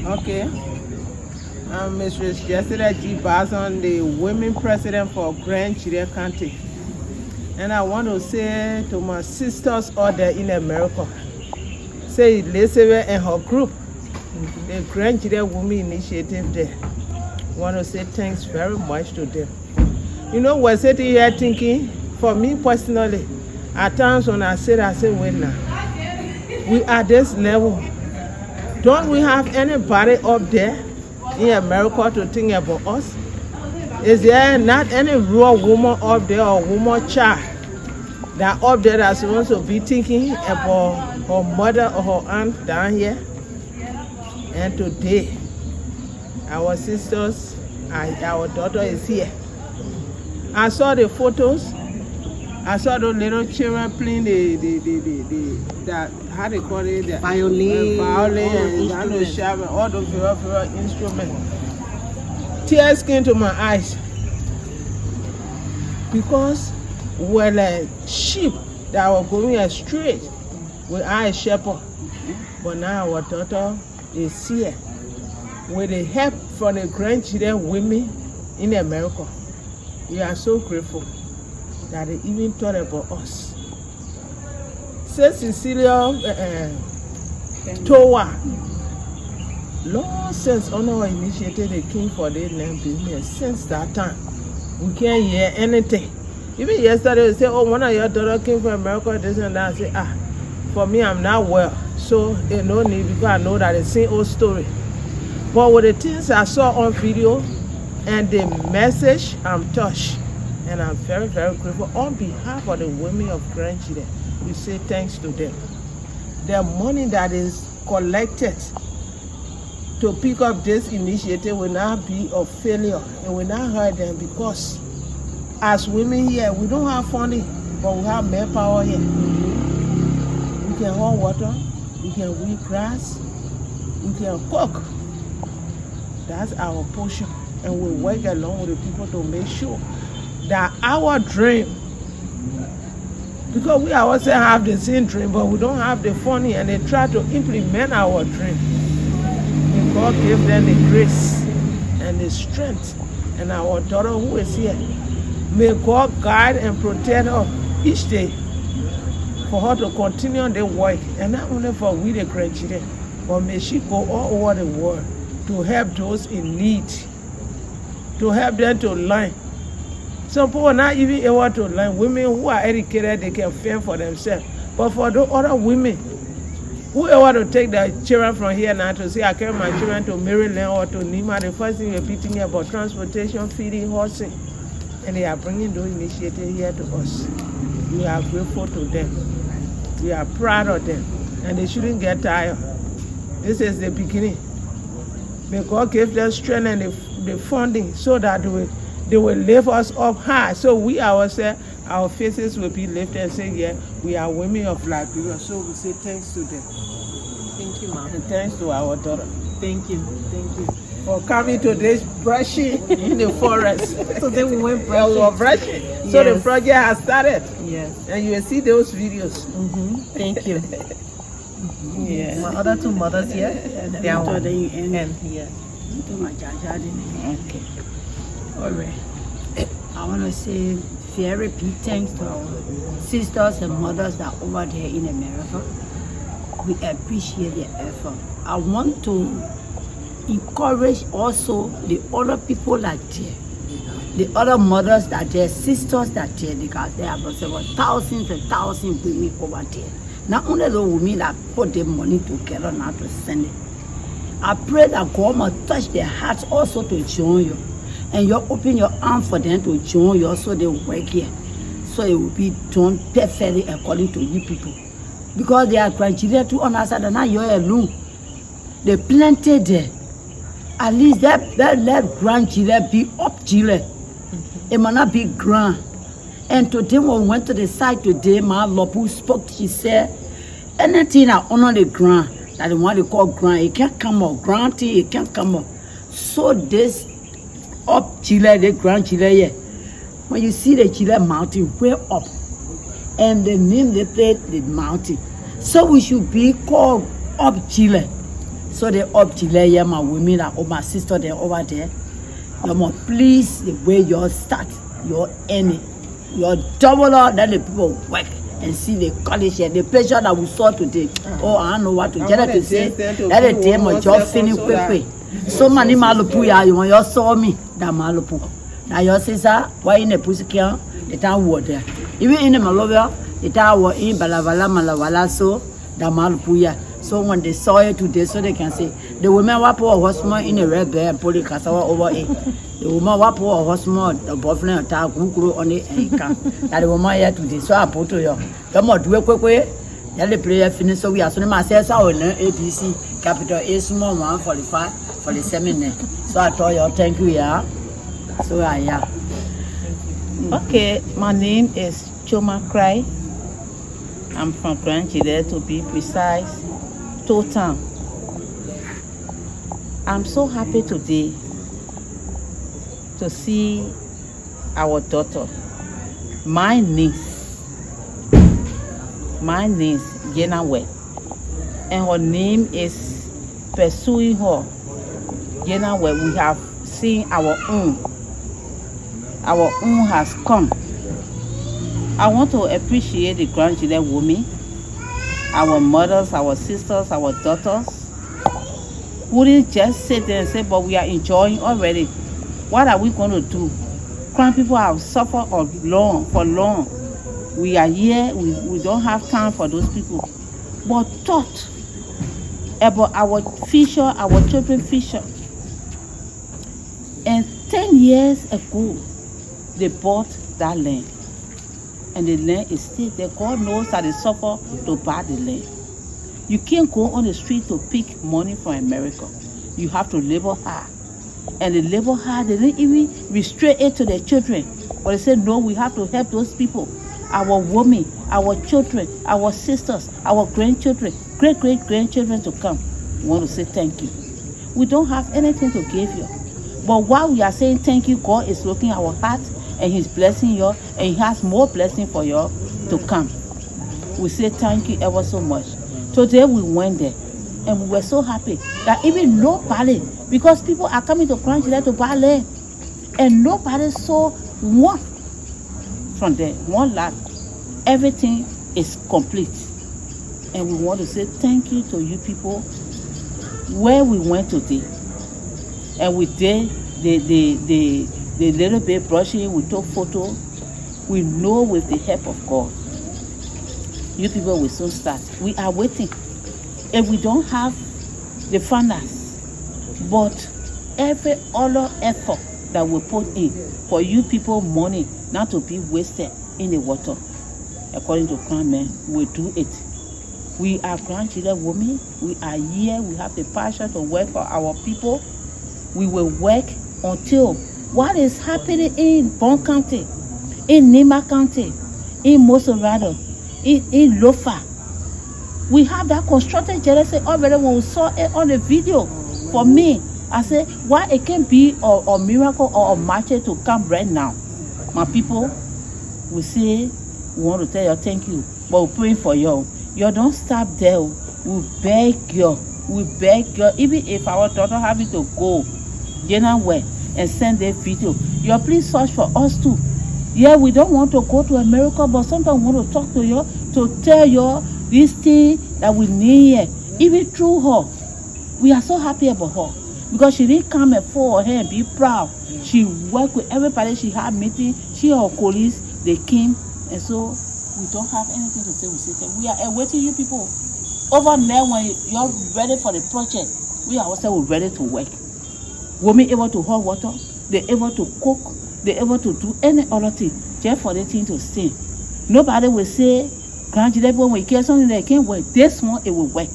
Okay. I'm Mrs. Jessica G. Bazon, the women president for Grand Gedeh County. And I want to say to my sisters out there in America, say Elizabeth and her group, the Grand Gedeh Women Initiative there. I want to say thanks very much to them. You know, we're sitting here thinking, for me personally, at times when I say, wait now, we are this level. Don't we have anybody up there in America to think about us? Is there not any real woman up there or woman child that up there that's supposed to be thinking about her mother or her aunt down here? And today, our sisters, our daughter is here. I saw the photos. I saw those little children playing that how they call it, the violin, and all those favorite instruments. Tears came to my eyes because we're like sheep that were going astray. We are a shepherd, but now our daughter is here with the help from the Grand Gedeh women in America. We are so grateful that they even thought about us. Say Cecilia Towa, Lord, since on our initiative they came for their name business, since that time, we can't hear anything. Even yesterday, they say, oh, one of your daughters came from America, this and that. I say, for me, I'm not well. So, they no need, because I know that it's the same old story. But with the things I saw on video and the message, I'm touched. And I'm very, very grateful. On behalf of the women of Grand Gedeh, we say thanks to them. The money that is collected to pick up this initiative will not be a failure. It will not hurt them because as women here, we don't have funding, but we have manpower here. We can haul water, we can weed grass, we can cook. That's our portion. And we work along with the people to make sure that our dream, because we ourselves have the same dream, but we don't have the funding, and they try to implement our dream. May God give them the grace and the strength. And our daughter who is here, may God guide and protect her each day for her to continue the work, and not only for we the Grand Gedeh, but may she go all over the world to help those in need, to help them to learn. Some people are not even able to learn. Women who are educated, they can fend for themselves. But for those other women who are able to take their children from here now to say, I carry my children to Maryland or to Nima, the first thing we're thinking about transportation, feeding, housing. And they are bringing those initiatives here to us. We are grateful to them. We are proud of them. And they shouldn't get tired. This is the beginning. May God give them strength and the funding so that they will lift us up high. So we ourselves, our faces will be lifted and say, yeah, we are women of Liberia. So we say thanks to them. Thank you, Mom. And thanks to our daughter. Thank you. Thank you. For coming to this brushing in the forest. So then we went brushing. We were brushing. Yes. So the project has started. Yes. And you will see those videos. Thank you. Yes. My other two mothers here. They are one. And here. Okay. All right. I want to say very big thanks to our sisters and mothers that are over there in America. We appreciate their effort. I want to encourage also the other people that there, the other mothers that there, sisters that there, because there are about thousands and thousands of women over there. Not only the women that put the money together now to send it. I pray that God must touch their hearts also to join you. And you open your arms for them to join you so they work here. So it will be done perfectly according to you people. Because they are Grand Gedeh too on our side and now you're alone. They planted there. At least that let Grand Gedeh be up Gedeh. It might not be grand. And today when we went to the site today, my Lopu spoke, she said, anything that honor the ground, that the one they call grand, it can't come up. Grand thing, it can't come up. So this up Gedeh, the Grand Gedeh here, when you see the Gedeh mountain way up, and the name they played the mountain. So we should be called up Gedeh. So they up to there, my women or my sister they over there. You must please the way you start your earning, your double up, then the people work and see the college and the pleasure that we saw today. Oh, I don't know what to get to say. That the day my job finish quickly. So many malupu ya you want your saw me that malupu. Now your sister, why in the pussy can the town water. Even in the Malovia, the town was in Balavala Malavala so that malupu ya. So when they saw it today, so they can say the woman were poor horseman in a red bear and pulley cassava over it. The woman were poor horseman, the boyfriend attack who grew on it and come. That the woman here today, so I put to you. Come on, do a quick way. Let the player finish. So we are soon myself. I will learn ABC capital A small 145 for the seminar. So I told you, thank you, yeah. So I yeah. Okay, my name is Choma Cry. I'm from Gedeh to be precise. Total. I'm so happy today to see our daughter, my niece, Gedeh, and her name is Pursuing Her. Gedeh, we have seen our own has come. I want to appreciate the Gedeh women, our mothers, our sisters, our daughters. We didn't just sit there and say, but we are enjoying already. What are we going to do? Crown people have suffered for long. We are here, we don't have time for those people. But thought about our future, our children's future. And 10 years ago, they bought that land. And the land is still there. God knows that they suffer to buy the land. You can't go on the street to pick money from America. You have to labor hard. And the labor hard, they didn't even restrain it to their children. But they said, no, we have to help those people. Our women, our children, our sisters, our grandchildren, great-great-grandchildren to come. We want to say thank you. We don't have anything to give you. But while we are saying thank you, God is looking at our heart and He's blessing you, and He has more blessing for you to come. We say thank you ever so much. Today we went there and we were so happy that even nobody, because people are coming to Gedeh to buy land, and nobody saw one from there, 1 lot. Everything is complete. And we want to say thank you to you people where we went today. And we did the little bit brushing, we took photo. We know with the help of God, you people will soon start. We are waiting. If we don't have the funders, but every other effort that we put in for you people money not to be wasted in the water, according to Crown Men, we do it. We are Gedeh women. We are here. We have the passion to work for our people. We will work until what is happening in Bon County, in Nima County, in Mosorado, in Lofa. We have that constructed jealousy already. When we saw it on the video, for me, I said, why it can't be a miracle or a magic to come right now? My people, we say, we want to tell you thank you, but we're praying for you. You don't stop there. We beg you. Even if our daughter having to go, Gedeh, and send their video, you please search for us too. Yeah, we don't want to go to America, but sometimes we want to talk to you, to tell you this thing that we need here. Even through her, we are so happy about her, because she didn't come and for her and be proud. She worked with everybody. She had meeting. She and her colleagues, they came, and so we don't have anything to say. We say that we are awaiting you people over there. When you're ready for the project, we ourselves are ready to work. Women able to hold water, they're able to cook, they're able to do any other thing just for the thing to stay. Nobody will say, Gedeh, when we get something that can't work, this one it will work.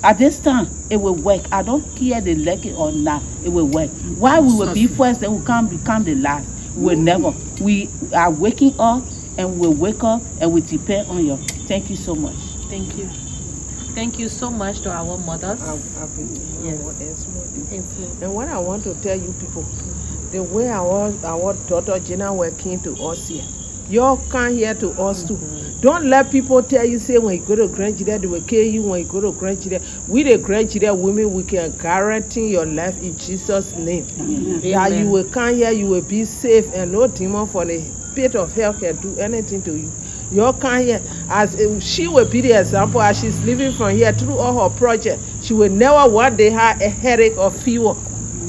At this time, it will work. I don't care they like it or not, it will work. Why we will be first, then we can't become the last? We will never. We are waking up and we'll wake up and we depend on you. Thank you so much. Thank you. Thank you so much to our mothers. Yes. And what I want to tell you people, the way our daughter Gedeh came to us here, y'all come here to us too. Don't let people tell you, say, when you go to grandchildren, they will kill you when you go to grandchildren. We the grandchildren women, we can guarantee your life in Jesus' name. That you will come here, you will be safe, and no demon from the pit of hell can do anything to you. You come here, as she will be the example, as she's living from here through all her project. She will never one day have a headache or fever.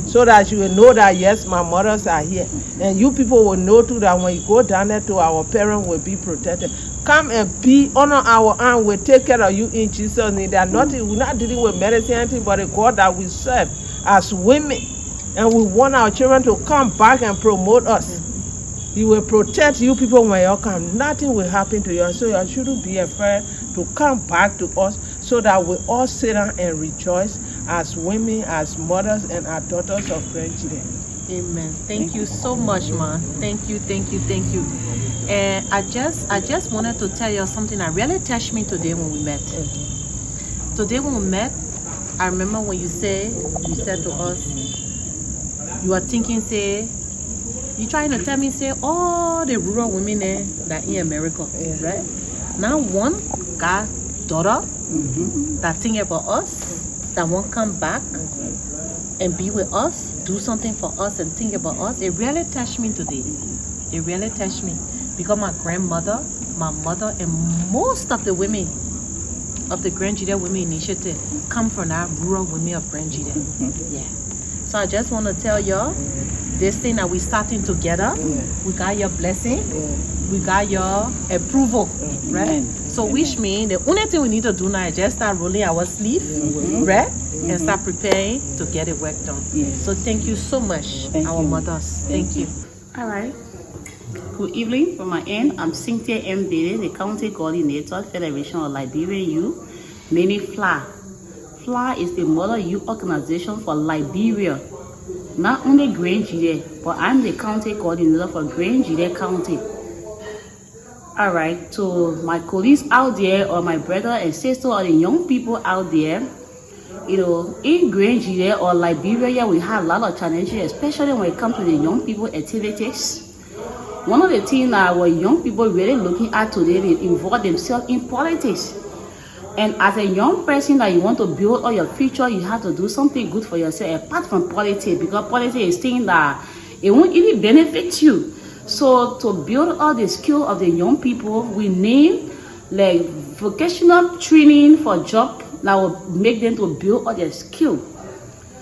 So that she will know that, yes, my mothers are here. And you people will know too that when you go down there to our parents will be protected. Come and be under our arm. We'll take care of you in Jesus' name. That nothing, we're not dealing with medicine, anything but a God that we serve as women. And we want our children to come back and promote us. He will protect you people when you come. Nothing will happen to you. So you shouldn't be afraid to come back to us so that we all sit down and rejoice as women, as mothers, and as daughters of grandchildren. Amen. Thank you so much, man. Thank you. And I just wanted to tell you something that really touched me today when we met. Today when we met, I remember when you said to us, you are thinking, say, you trying to tell me, say, all the rural women there that in America, right? Now one got daughter that think about us, that won't come back and be with us, do something for us and think about us. It really touched me today. It really touched me. Because my grandmother, my mother, and most of the women of the Grandchildren Women Initiative come from that rural women of Grandchildren. Yeah. So I just want to tell y'all, this thing that we're starting together, we got your blessing, we got your approval, right? So which means the only thing we need to do now is just start rolling our sleeve, right? And start preparing to get the work done. So thank you so much, our mothers. Thank you. All right. Good evening from my end. I'm Cynthia M. Gedeh, the County Coordinator, Federation of Liberian Youth, meaning FLA. FLA is the mother youth organization for Liberia. Not only Gedeh, but I'm the County Coordinator for Gedeh County. All right, to my colleagues out there, or my brother and sister, or the young people out there, you know, in Gedeh or Liberia, we have a lot of challenges, especially when it comes to the young people activities. One of the things that our young people really looking at today is involve themselves in politics. And as a young person that you want to build all your future, you have to do something good for yourself apart from politics, because politics is thing that it won't even benefit you. So to build all the skill of the young people, we need like vocational training for job that will make them to build all their skill,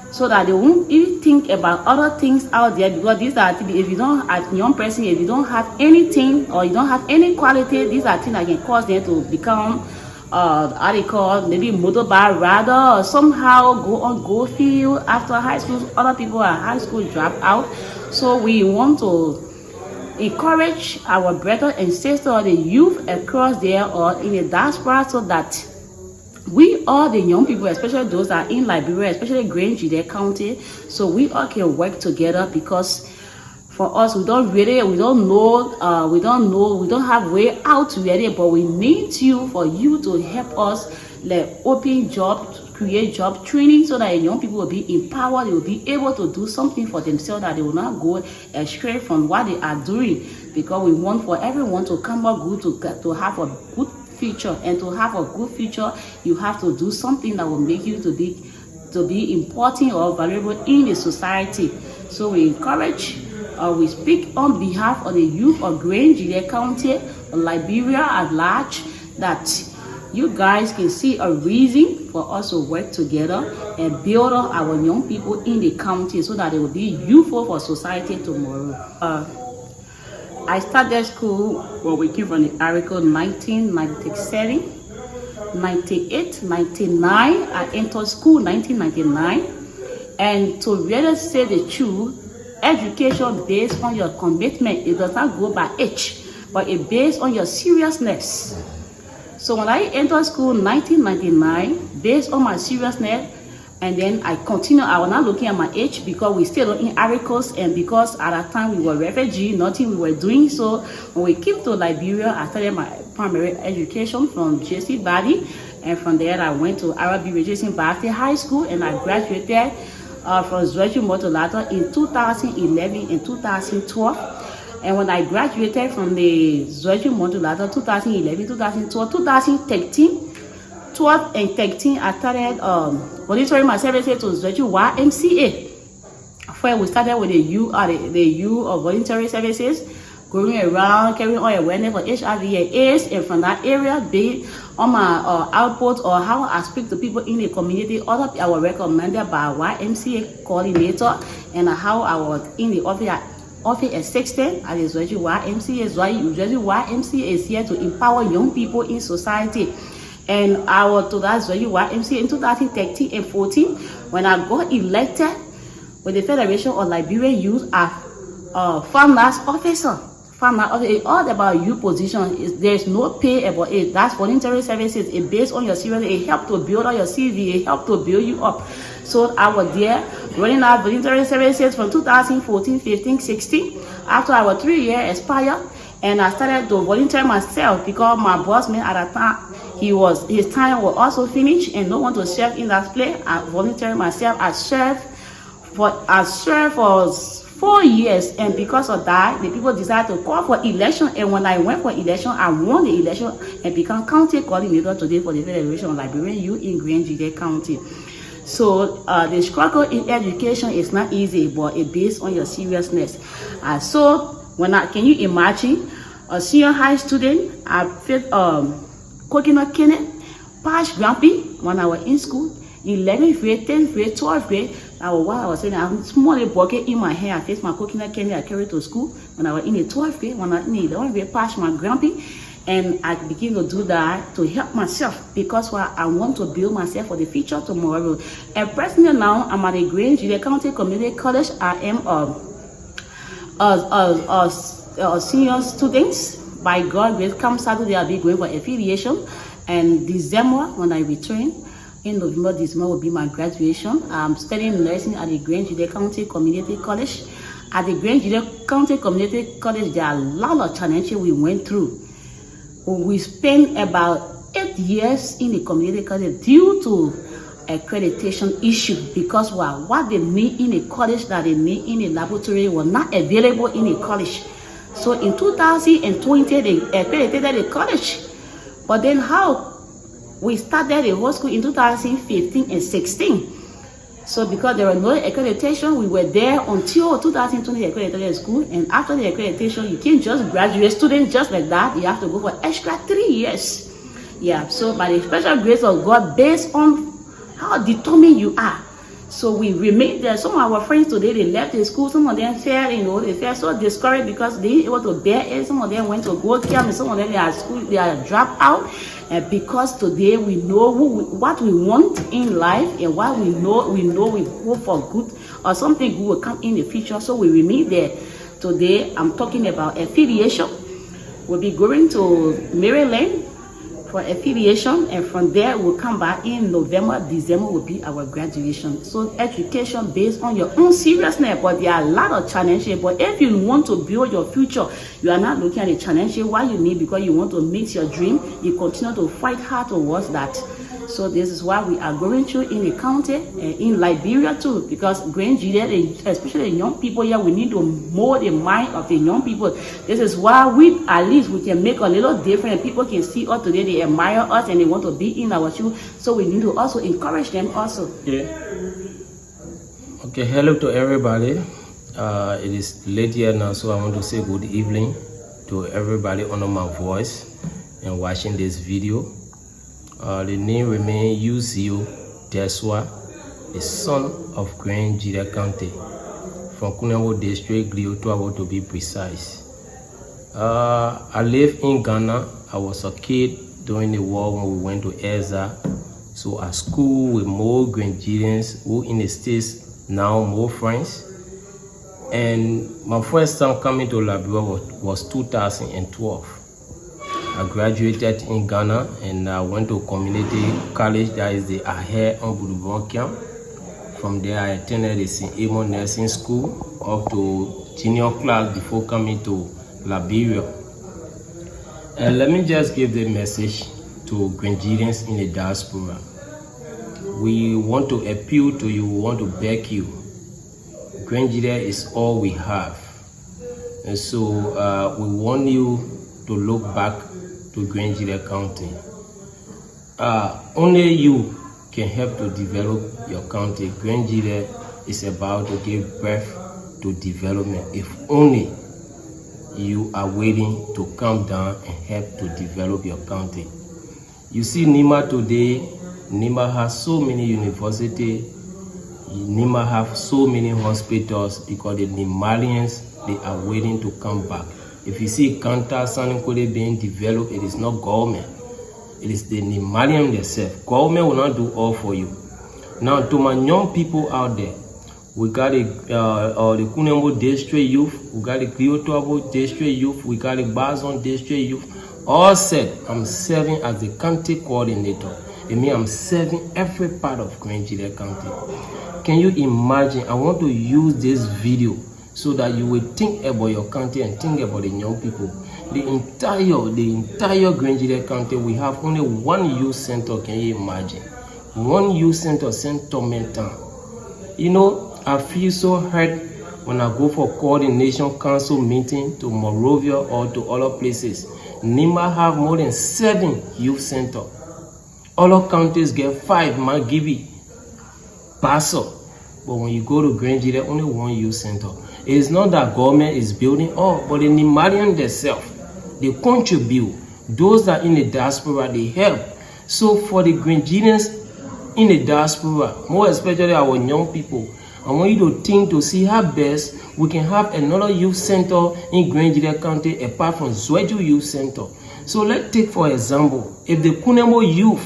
so that they won't even think about other things out there. Because these are, if you don't, as a young person, if you don't have anything or you don't have any quality, these are things that can cause them to become how they call maybe motorbike rider, or somehow go on go field after high school. Other people are high school drop out. So we want to encourage our brothers and sisters, the youth across there or in the diaspora, so that we all the young people, especially those that are in Liberia, especially Gedeh County, so we all can work together. Because for us, we don't have way out really, but we need you for you to help us, like open jobs, create job training, so that young people will be empowered, they will be able to do something for themselves, that they will not go astray from what they are doing. Because we want for everyone to come up good, to have a good future. And to have a good future, you have to do something that will make you to be important or valuable in the society. So we encourage, we speak on behalf of the youth of Gedeh County, Liberia at large, that you guys can see a reason for us to work together and build up our young people in the county, so that they will be useful for society tomorrow. I started school when we came from the article 1997, 98, 99. I entered school 1999. And to really say the truth, education based on your commitment, it does not go by age, but it's based on your seriousness. So when I entered school 1999, based on my seriousness, and then I continue, I was not looking at my age, because we still in articles, and because at that time we were refugee, nothing we were doing. So when we came to Liberia, I started my primary education from JC Badi, and from there I went to Arabic Rejoicing Baptist High School, and I graduated from Zwaju Motolato in 2011 and 2012. And when I graduated from the Zoology module 2011, 2012, 2013, 12 and 13, I started volunteering my services to Zoology YMCA. First, we started with the youth of voluntary services, going around carrying on awareness for HIV and AIDS, and from that area, based on my output or how I speak to people in the community, other I was recommended by YMCA coordinator, and how I was in the office assistant at the Zoology YMCA. Zoology YMCA is here to empower young people in society. And I was to that Zoology YMCA in 2013 and 14 when I got elected with the Federation of Liberian Youth as farmers officer. It's all about youth position. There's no pay about it. That's voluntary services. It's based on your CV. It helps to build on your CV. It helps to build you up. So I was there running our voluntary services from 2014, 15, 16. After our 3 years expired, and I started to volunteer myself because my boss man at that time, his time was also finished and no one to serve in that place. I volunteered myself. I served for 4 years, and because of that, the people decided to call for election. And when I went for election, I won the election and became county coordinator today for the Federation of Liberian Youth in Gedeh County. So the struggle in education is not easy, but it's based on your seriousness. Can you imagine a senior high student? I fed coconut candy, patch grumpy when I was in school. 11th grade, 10th grade, 12th grade. I was saying, I'm small bucket in my hair. I faced my coconut candy I carried to school when I was in the 12th grade. When I was in the 11th grade, passed my grumpy. And I began to do that to help myself because I want to build myself for the future tomorrow. And presently now, I'm at the Gedeh County Community College. I am a senior student. By God, grace, come Saturday, I'll be going for affiliation. And December, when I return, in November, December will be my graduation. I'm studying nursing at the Gedeh County Community College. At the Gedeh County Community College, there are a lot of challenges we went through. We spent about 8 years in the community college due to accreditation issue because what they need in the college that they need in the laboratory was not available in the college. So in 2020, they accredited the college. But then how? We started the whole school in 2015 and 16. So because there was no accreditation, we were there until 2020 accredited school. And after the accreditation, you can't just graduate students just like that. You have to go for extra 3 years. Yeah, so by the special grace of God, based on how determined you are. So we remained there. Some of our friends today, they left the school. Some of them felt, they felt so discouraged because they didn't able to bear it. Some of them went to go camp, and some of them they are dropped out. And because today we know what we want in life and what we know we hope for good or something good will come in the future. So we remain there. Today I'm talking about affiliation. We'll be going to Maryland for affiliation, and from there we'll come back in November. December will be our graduation. So education based on your own seriousness, but there are a lot of challenges. But if you want to build your future, you are not looking at the challenges what you need because you want to meet your dream. You continue to fight hard towards that. So this is why we are going through in the county and in Liberia too, because Gedeh, especially young people here, we need to mold the mind of the young people. This is why at least we can make a little difference. People can see us today, they admire us and they want to be in our shoes. So we need to also encourage them also. Yeah. Okay, hello to everybody. It is late here now, so I want to say good evening to everybody under my voice and watching this video. The name remains UCO Deswa, the son of Gedeh County, from Kunabo District, Gliotoabo to be precise. I live in Ghana. I was a kid during the war when we went to Ezra. So at school with more Ghanaians who in the States now more friends. And my first time coming to Liberia was 2012. I graduated in Ghana and I went to community college, that is the Aher on Boulevard camp. From there I attended the St. Amon Nursing School up to junior class before coming to Liberia. And let me just give the message to Ghanaians in the diaspora. We want to appeal to you, we want to beg you. Gedeh is all we have. And so we want you to look back to Gedeh County. Only you can help to develop your county. Gedeh is about to give birth to development. If only you are waiting to come down and help to develop your county. You see Nima today, Nima has so many universities, Nima have so many hospitals because the Nimalians, they are waiting to come back. If you see Kanta Sanikode being developed, it is not government. It is the Nimalian themselves. Government will not do all for you. Now, to my young people out there, we got the Kunembo District Youth, we got the Cliotobo District Youth, we got the Bazon District Youth. All said, I'm serving as the county coordinator. It means I'm serving every part of Gedeh County. Can you imagine? I want to use this video so that you will think about your county and think about the young people. The entire Gedeh County, we have only one youth center. Can you imagine? One youth center, St. Tomentan. You know, I feel so hurt when I go for coordination council meeting to Morovia or to other places. Nima have more than 7 youth centers. Other counties get 5, Magibi, Paso. But when you go to Gedeh, only 1 youth center. It is not that government is building all, but the Nimalian themselves, they contribute. Those that are in the diaspora, they help. So for the Gedehans in the diaspora, more especially our young people, I want you to think to see how best we can have another youth center in Gedeh County apart from Zweju Youth Center. So let's take for example, if the Kunembo youth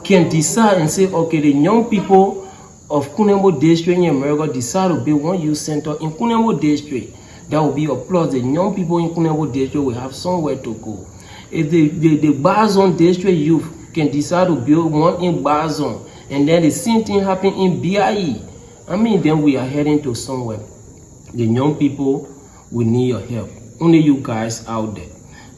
can decide and say, okay, the young people of Kunembo District in America decide to build 1 youth center in Kunembo District, that will be a plus. The young people in Kunembo District will have somewhere to go. If the Bazon District youth can decide to build 1 in Bazon, and then the same thing happen in BIE, I mean, then we are heading to somewhere. The young people will need your help. Only you guys out there.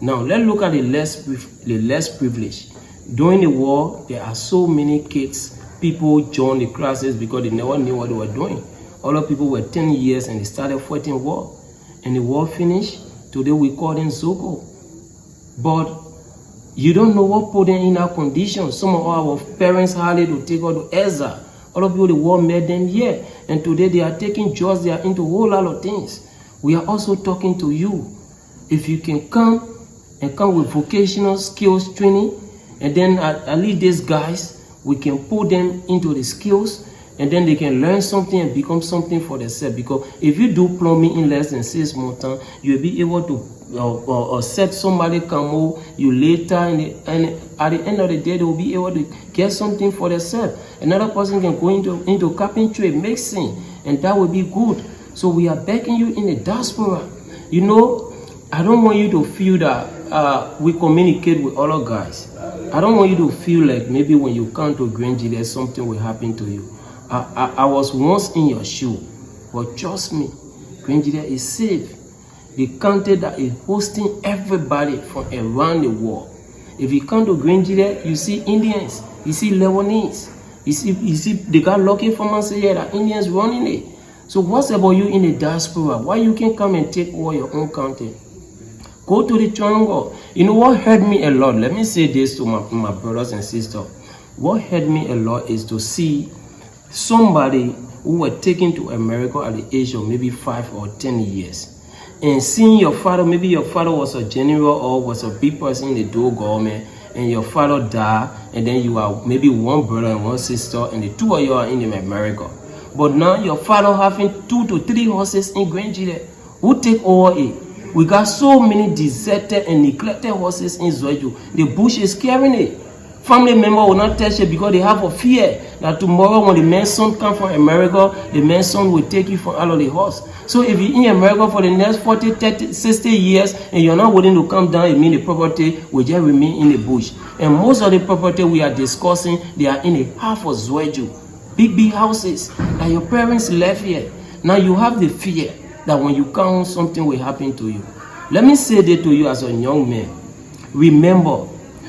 Now, let's look at the less privileged. During the war, there are so many kids, people joined the classes because they never knew what they were doing. Other people were 10 years and they started fighting war. And the war finished. Today we call them Zogo. But you don't know what put them in that condition. Some of our parents had to take out to Ezra. All of you, the war made them here. And today they are taking jobs, they are into a whole lot of things. We are also talking to you. If you can come with vocational skills training, and then at least these guys, we can put them into the skills, and then they can learn something and become something for themselves. Because if you do plumbing in less than 6 months, you'll be able to set somebody come you later, and at the end of the day, they will be able to get something for themselves. Another person can go into carpentry, mixing, and that will be good. So we are begging you in the diaspora. You know, I don't want you to feel that we communicate with other guys. I don't want you to feel like maybe when you come to Gedeh, something will happen to you. I was once in your shoe, but trust me, Gedeh is safe. The country that is hosting everybody from around the world. If you come to Gedeh, you see Indians, you see Lebanese, you see they got lucky pharmacy here that Indians running it. So what's about you in the diaspora? Why you can't come and take over your own country? Go to the triangle. You know what hurt me a lot? Let me say this to my brothers and sisters. What hurt me a lot is to see somebody who were taken to America at the age of maybe 5 or 10 years. And seeing your father, maybe your father was a general or was a big person in the dual government, and your father died, and then you are maybe 1 brother and 1 sister, and the 2 of you are in America. But now your father having 2 to 3 horses in Gedeh. Who take over it? We got so many deserted and neglected horses in Zweju. The bush is carrying it. Family member will not touch it because they have a fear that tomorrow when the man's son come from America, the man's son will take you from out of the horse. So if you're in America for the next 40, 30, 60 years and you're not willing to come down, it means the property will just remain in the bush. And most of the property we are discussing, they are in a half of Zweju. Big houses that your parents left here. Now you have the fear that when you come home, something will happen to you. Let me say that to you as a young man. Remember,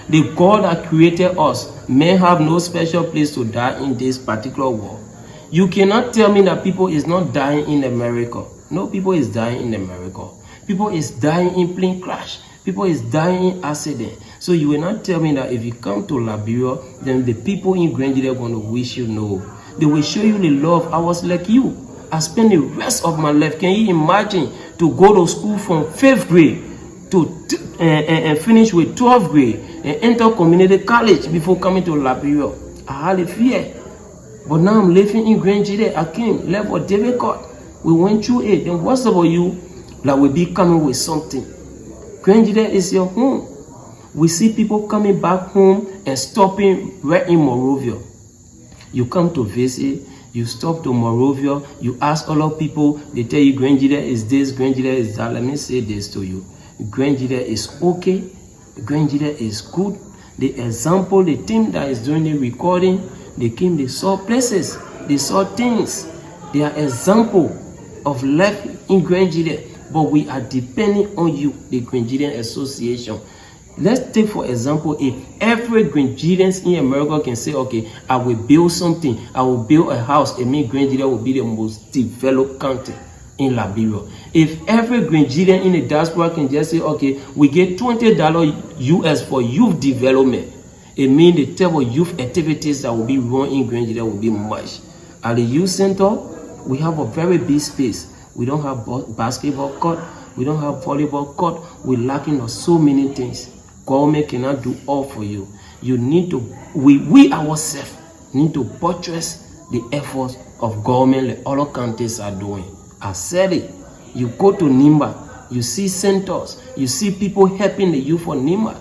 the God that created us may have no special place to die in this particular war. You cannot tell me that people is not dying in America. No, people is dying in America. People is dying in plane crash. People is dying in accident. So you will not tell me that if you come to Liberia, then the people in Gedeh are going to wish you no. They will show you the love. I was like you. I spent the rest of my life. Can you imagine to go to school from 5th grade to finish with 12th grade and enter community college before coming to Liberia? I had a fear. But now I'm living in Gedeh. I came, left for David Court. We went through it. Then what's about you that will be coming with something? Gedeh is your home. We see people coming back home and stopping right in Monrovia. You come to visit, you stop to Monrovia, you ask all of people, they tell you Gedeh is this, Gedeh is that. Let me say this to you. Gedeh is okay. Gedeh is good. The example, the team that is doing the recording, they came, they saw places, they saw things. They are example of life in Gedeh. But we are depending on you, the Gedeh Association. Let's take for example, if every Gedehans in America can say, okay, I will build something, I will build a house, it means Gedeh will be the most developed country in Liberia. If every Gedeh in the diaspora can just say, okay, we get $20 US for youth development, it means the type of youth activities that will be run in Gedeh will be much. At the youth center, we have a very big space. We don't have basketball court. We don't have volleyball court. We're lacking of so many things. Government cannot do all for you. You need to, we ourselves need to buttress the efforts of government like other countries are doing. I said it. You go to Nimba, you see centers, you see people helping the youth for Nimba.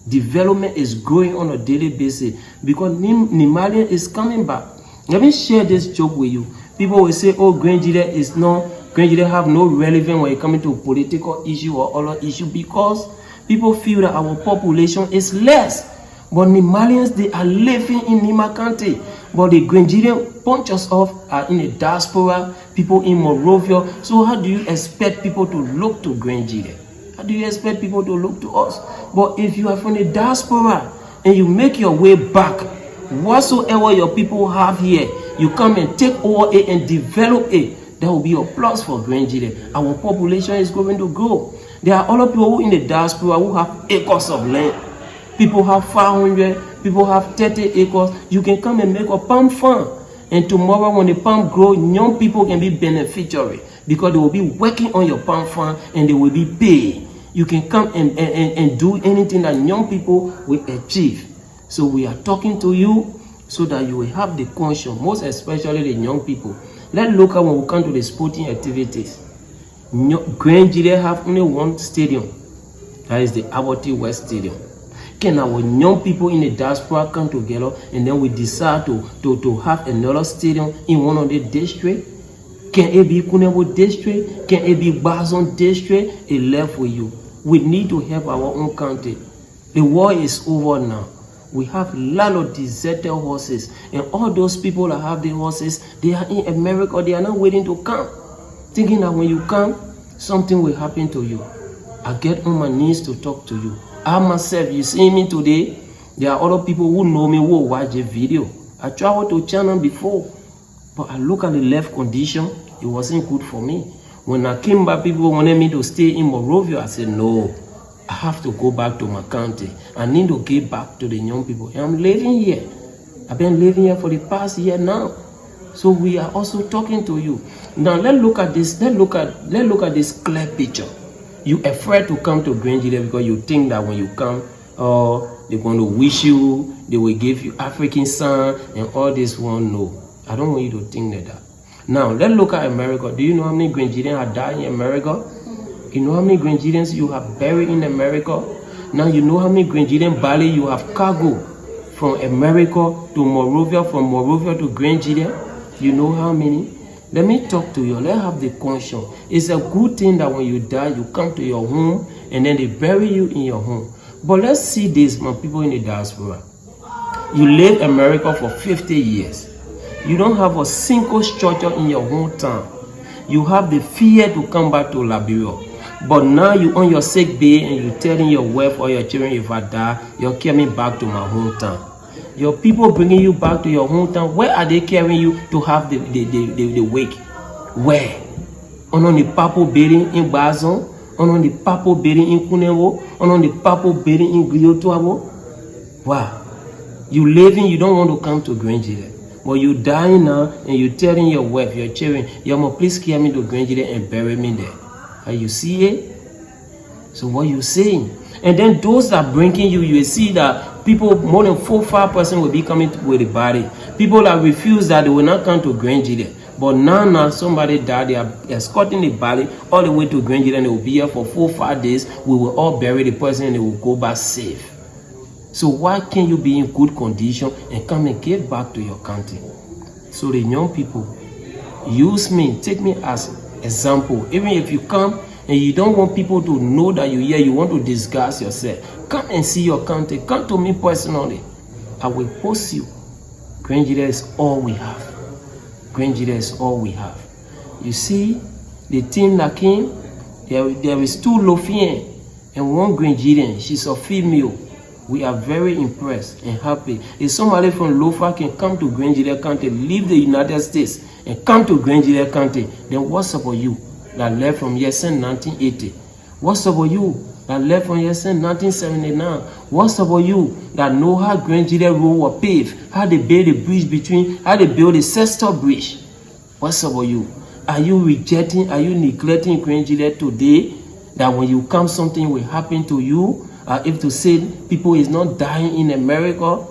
Development is growing on a daily basis because Nimalian is coming back. Let me share this joke with you. People will say, oh, Gedeh is not, Gedeh have no relevance when it comes to political issue or other issue because people feel that our population is less. But Nimalians, they are living in Nima County. But the Gedeh punch us off are in the diaspora, people in Monrovia. So how do you expect people to look to Gedeh? How do you expect people to look to us? But if you are from the diaspora and you make your way back, whatsoever your people have here, you come and take over it and develop it. That will be a plus for Gedeh. Our population is going to grow. There are other people who in the diaspora who have acres of land. People have 500, people have 30 acres. You can come and make a palm farm. And tomorrow when the palm grows, young people can be beneficiary because they will be working on your palm farm and they will be paid. You can come and do anything that young people will achieve. So we are talking to you so that you will have the conscience, most especially the young people. Let's look at when we come to the sporting activities. Gedeh have only one stadium. That is the Aborty West Stadium. Can our young people in the diaspora come together and then we decide to have another stadium in one of the districts? Can it be Kunebo district? Can it be Bazon district? It left with you. We need to help our own country. The war is over now. We have a lot of deserted horses. And all those people that have the horses, they are in America. They are not waiting to come. Thinking that when you come, something will happen to you. I get on my knees to talk to you. I myself, you see me today, there are other people who know me who watch the video. I traveled to China before, but I look at the left condition, it wasn't good for me. When I came back, people wanted me to stay in Monrovia. I said, no, I have to go back to my country. I need to get back to the young people. And I'm living here. I've been living here for the past year now. So we are also talking to you. Now let's look at this. Let's look at this clear picture. You afraid to come to Gedeh because you think that when you come, they're going to wish you, they will give you African sun and all this one. No, I don't want you to think like that. Now let's look at America. Do you know how many Gedehans have died in America? You know how many Gedehans you have buried in America? Now you know how many Gedeh Bali you have cargo from America to Monrovia, from Monrovia to Gedeh. You know how many? Let me talk to you. Let's have the conscience. It's a good thing that when you die, you come to your home and then they bury you in your home. But let's see this, my people in the diaspora. You live in America for 50 years. You don't have a single structure in your hometown. You have the fear to come back to Liberia. But now you on your sick bed and you're telling your wife or your children, if I die, you're carrying me back to my hometown. Your people bringing you back to your hometown, where are they carrying you to have the wake? Where? On the purple building in Bazon? on the papo beri in Kunewo, on the papo beri in Gliotuabo. Wow. You living, you don't want to come to Gedeh. But you dying now and you telling your wife, your children, Yama, please carry me to Gedeh and bury me there. Are you see it? So what you saying? And then those that bringing you, you will see that people, more than 4-5% will be coming with the body. People that refuse that they will not come to Gedeh. But now somebody died, they are escorting the body all the way to Gedeh and they will be here for 4-5 days. We will all bury the person and they will go back safe. So why can't you be in good condition and come and get back to your country? So the young people, use me, take me as example. Even if you come and you don't want people to know that you're here, you want to disguise yourself, come and see your country. Come to me personally. I will post you. Gedeh is all we have. Gedeh is all we have. You see, the team that came, there is 2 Lofian and 1 Gedeh. She's a female. We are very impressed and happy. If somebody from Lofa can come to Gedeh country, leave the United States and come to Gedeh country, then what's up with you that left from here since 1980? What's up with you that left from here since 1979? What's up with you that know how Gedeh road was paved, how they build the bridge between, how they build the Sester Bridge? What's up with you? Are you rejecting, are you neglecting Gedeh today, that when you come something will happen to you? If to say people is not dying in America,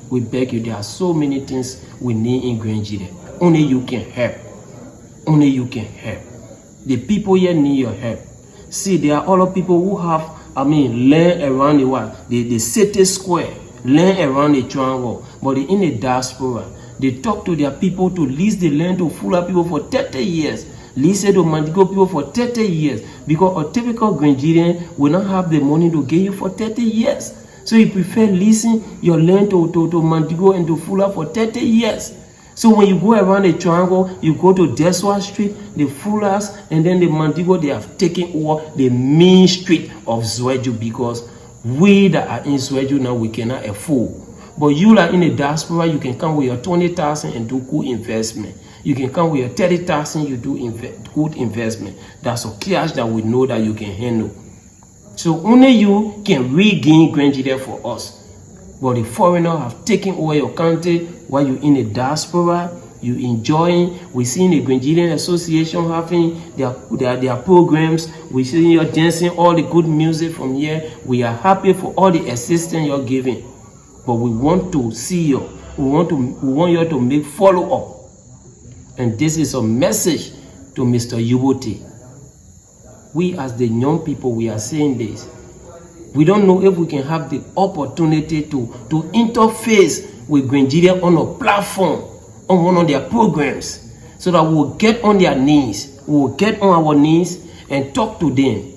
we beg you, there are so many things we need in Gedeh. Only you can help. Only you can help. The people here need your help. See, there are other people who have, land around the world. The city square, land around the triangle. But in the diaspora, they talk to their people to lease the land to Fula people for 30 years. Lease it to Mandigo people for 30 years. Because a typical Ghanaian will not have the money to get you for 30 years. So you prefer leasing your land to Mandigo and to Fula for 30 years. So when you go around the triangle, you go to Deswa Street, the Fulas, and then the Mandigo, they have taken over the main street of Zweju, because we that are in Zweju now, we cannot afford. But you that are in the diaspora, you can come with your 20,000 and do good investment. You can come with your 30,000, you do good investment. That's a cash that we know that you can handle. So only you can regain Gedeh for us. But the foreigners have taken over your country while you're in the diaspora. You enjoying. We see the Ghanaian Association having their programs. We see you dancing all the good music from here. We are happy for all the assistance you're giving. But we want to see you. We want you to make follow up. And this is a message to Mr. Yuboti. We as the young people, we are saying this. We don't know if we can have the opportunity to interface with Gedeh on a platform, on one of their programs, so that we'll get on their knees. We'll get on our knees and talk to them,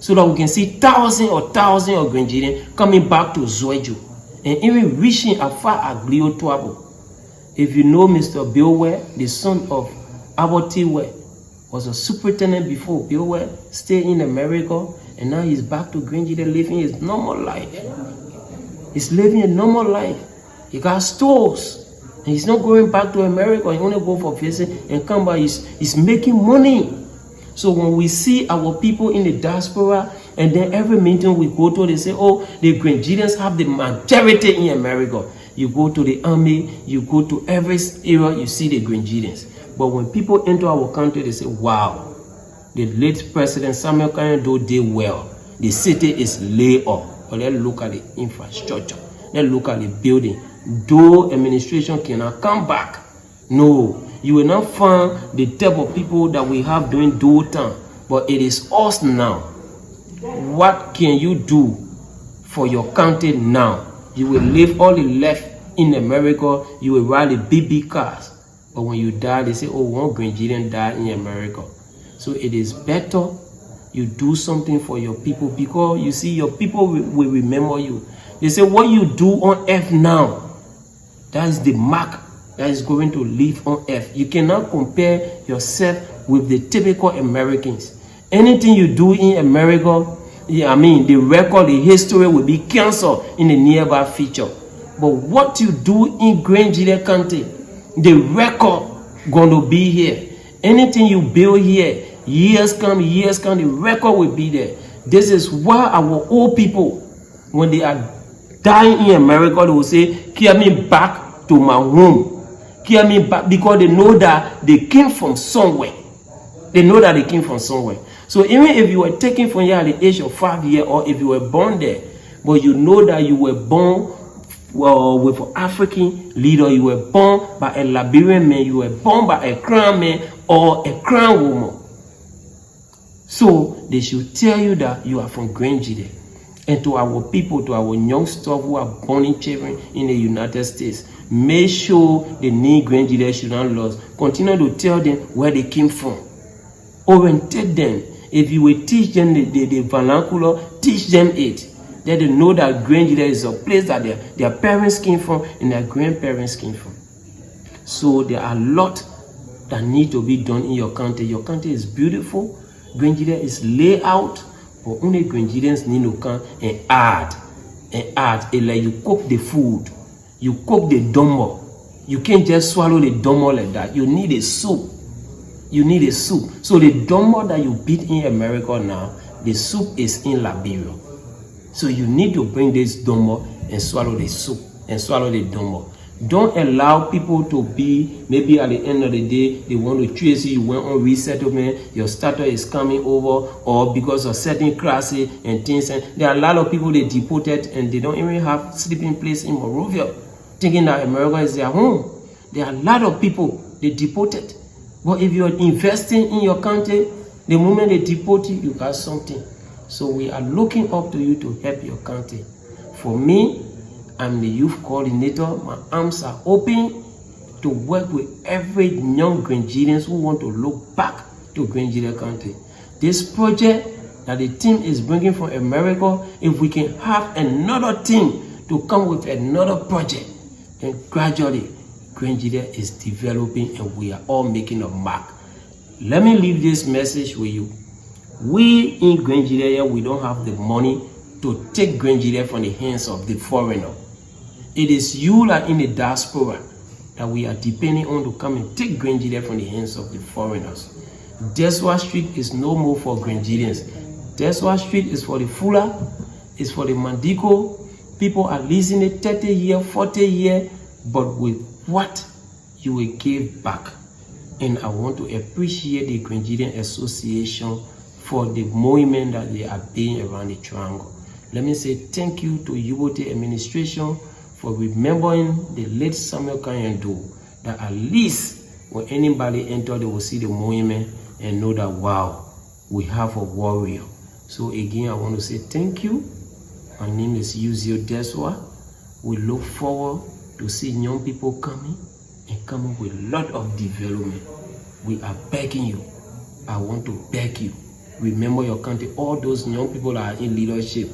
so that we can see thousands of Gedeh coming back to Zweju and even reaching as far as Gliotuabo. If you know Mr. Billware, the son of Abbott Ware, was a superintendent before. Billware stayed in America, and now he's back to Gedeh living his normal life. He's living a normal life. He got stores, and he's not going back to America. He only go for visit and come back. He's making money. So when we see our people in the diaspora, and then every meeting we go to, they say, oh, the Ghanaians have the majority in America. You go to the army, you go to every area, you see the Ghanaians. But when people enter our country, they say, wow, the late President Samuel Kanyado did well. The city is laid up. But let's look at the infrastructure. Let's look at the building. Though administration cannot come back, no, you will not find the type of people that we have during Dole time. But it is us now. What can you do for your country now? You will live all the left in America. You will ride the big cars. But when you die, they say, oh, one Ghanaian died in America. So it is better you do something for your people, because you see, your people will remember you. They say, what you do on earth now, that is the mark that is going to live on earth. You cannot compare yourself with the typical Americans. Anything you do in America, the record, the history will be canceled in the nearby future. But what you do in Gedeh country, the record going to be here. Anything you build here, years come, the record will be there. This is why our old people, when they are dying in America, they will say, carry me back to my home. Carry me back, because they know that they came from somewhere. They know that they came from somewhere. So even if you were taken from here at the age of 5 years, or if you were born there, but you know that you were born with an African leader, you were born by a Liberian man, you were born by a crown man or a crown woman. So they should tell you that you are from Grand Gedeh. And to our people, to our youngsters who are born in children in the United States, make sure the name Grand Gedeh should not lose. Continue to tell them where they came from. Orientate them. If you will teach them the vernacular, teach them it. That they know that Grand Gedeh is a place that their parents came from and their grandparents came from. So there are a lot that need to be done in your country. Your country is beautiful. Grand Gedeh is laid out, but only Grand Gedehians need to come and add. And like you cook the food, you cook the domo. You can't just swallow the domo like that. You need a soup. You need a soup. So the domo that you beat in America now, the soup is in Liberia. So you need to bring this domo and swallow the soup and swallow the domo. Don't allow people to be, maybe at the end of the day, they want to trace you went on resettlement, your status is coming over, or because of certain classes and things. And there are a lot of people they deported and they don't even have sleeping place in Monrovia, thinking that America is their home. There are a lot of people they deported. But if you're investing in your country, the moment they deport you, you got something. So we are looking up to you to help your country. For me, I'm the youth coordinator. My arms are open to work with every young Grand Gedehians who want to look back to Grand Gedeh country. This project that the team is bringing from America, if we can have another team to come with another project, then gradually Grand Gedeh is developing and we are all making a mark. Let me leave this message with you. We in Grand Gedeh, we don't have the money to take Grand Gedeh from the hands of the foreigner. It is you that in the diaspora that we are depending on to come and take Grand Gedeh from the hands of the foreigners. Deswa Street is no more for Grand Gedehians. Deswa Street is for the Fula, it's for the Mandiko. People are leasing it 30 years, 40 years, but with what you will give back. And I want to appreciate the Grand Gedeh Association for the movement that they are doing around the triangle. Let me say thank you to UOT administration for remembering the late Samuel Kanyando, that at least when anybody enter, they will see the movement and know that, wow, we have a warrior. So again, I want to say thank you. My name is Yuzio Deswa. We look forward to see young people coming and coming with a lot of development. We are begging you. I want to beg you. Remember your country. All those young people that are in leadership.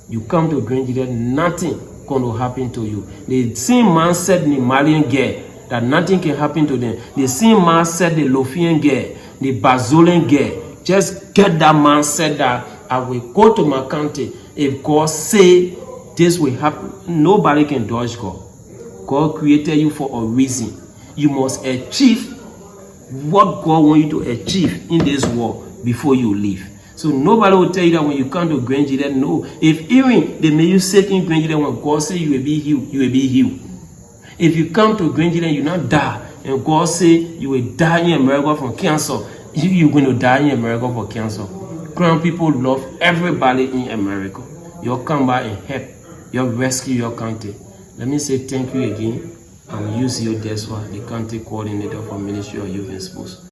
You come to Grand Gedeh, nothing going to happen to you. The same man said the Malian girl that nothing can happen to them. The same man said the Lofian girl, the Bazolan girl. Just get that man said that I will go to my country. If God say this will happen, nobody can dodge God. God created you for a reason. You must achieve what God wants you to achieve in this world before you leave. So nobody will tell you that when you come to Grand Gedeh, no. If even they make you sick in Grand Gedeh, when God say you will be healed, you will be healed. If you come to Grand Gedeh, you not die, and God say you will die in America from cancer, you're going to die in America for cancer. Crown people love everybody in America. You'll come by and help. You'll rescue your country. Let me say thank you again. I'm Yuzio Deswa, the country coordinator for Ministry of Youth and Sports.